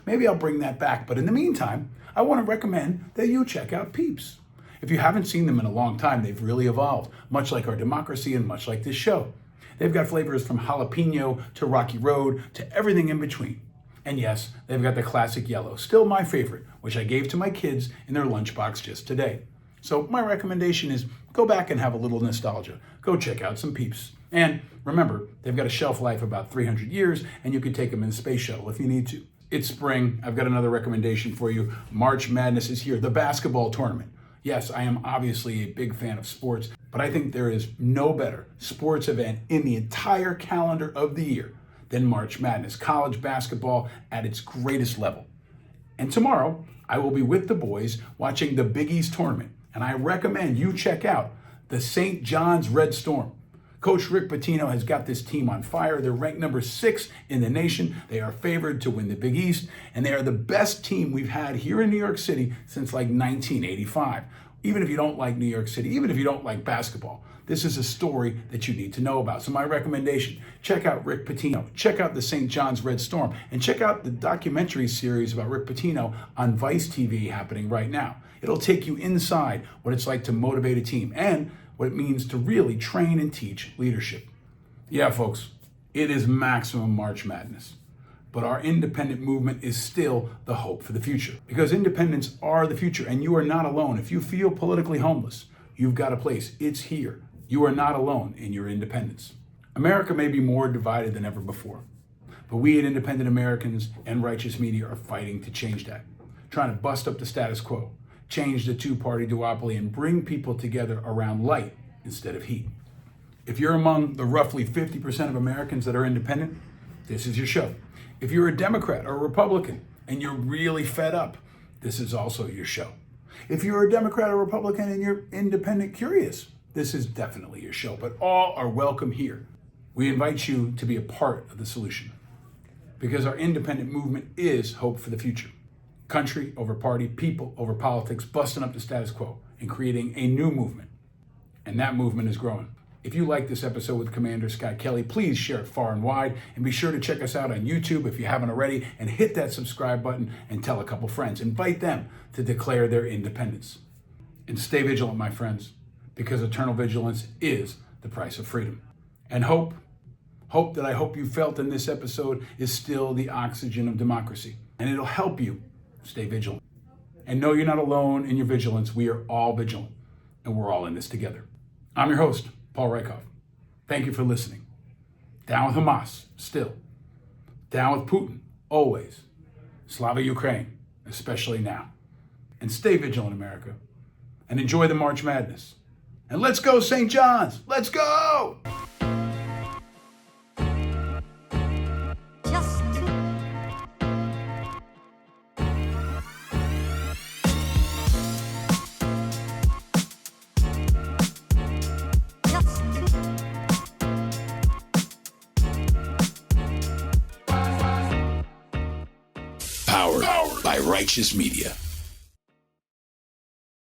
Maybe I'll bring that back, but in the meantime, I want to recommend that you check out Peeps. If you haven't seen them in a long time, they've really evolved, much like our democracy and much like this show. They've got flavors from jalapeno to Rocky Road to everything in between. And yes, they've got the classic yellow, still my favorite, which I gave to my kids in their lunchbox just today. So my recommendation is go back and have a little nostalgia. Go check out some Peeps. And remember, they've got a shelf life of about 300 years, and you can take them in the space shuttle if you need to. It's spring. I've got another recommendation for you. March Madness is here, the basketball tournament. Yes, I am obviously a big fan of sports, but I think there is no better sports event in the entire calendar of the year than March Madness, college basketball at its greatest level. And tomorrow, I will be with the boys watching the Big East tournament, and I recommend you check out the St. John's Red Storm. Coach Rick Pitino has got this team on fire. They're ranked number 6 in the nation. They are favored to win the Big East, and they are the best team we've had here in New York City since like 1985. Even if you don't like New York City, even if you don't like basketball, this is a story that you need to know about. So my recommendation, check out Rick Pitino, check out the St. John's Red Storm, and check out the documentary series about Rick Pitino on Vice TV happening right now. It'll take you inside what it's like to motivate a team and what it means to really train and teach leadership. Yeah, folks, it is maximum March Madness. But our independent movement is still the hope for the future. Because independents are the future, and you are not alone. If you feel politically homeless, you've got a place. It's here. You are not alone in your independence. America may be more divided than ever before, but we at Independent Americans and Righteous Media are fighting to change that, trying to bust up the status quo, change the two-party duopoly, and bring people together around light instead of heat. If you're among the roughly 50% of Americans that are independent, this is your show. If you're a Democrat or a Republican and you're really fed up, this is also your show. If you're a Democrat or Republican and you're independent curious, this is definitely your show, but all are welcome here. We invite you to be a part of the solution because our independent movement is hope for the future. Country over party, people over politics, busting up the status quo and creating a new movement. And that movement is growing. If you like this episode with Commander Scott Kelly, please share it far and wide, and be sure to check us out on YouTube if you haven't already, and hit that subscribe button and tell a couple friends. Invite them to declare their independence. And stay vigilant, my friends, because eternal vigilance is the price of freedom. And hope that I hope you felt in this episode is still the oxygen of democracy, and it'll help you stay vigilant. And know you're not alone in your vigilance. We are all vigilant, and we're all in this together. I'm your host, Paul Reichoff. Thank you for listening. Down with Hamas, still. Down with Putin, always. Slava Ukraine, especially now. And stay vigilant, America. And enjoy the March Madness. And let's go, St. John's! Let's go!
Powered by Righteous Media.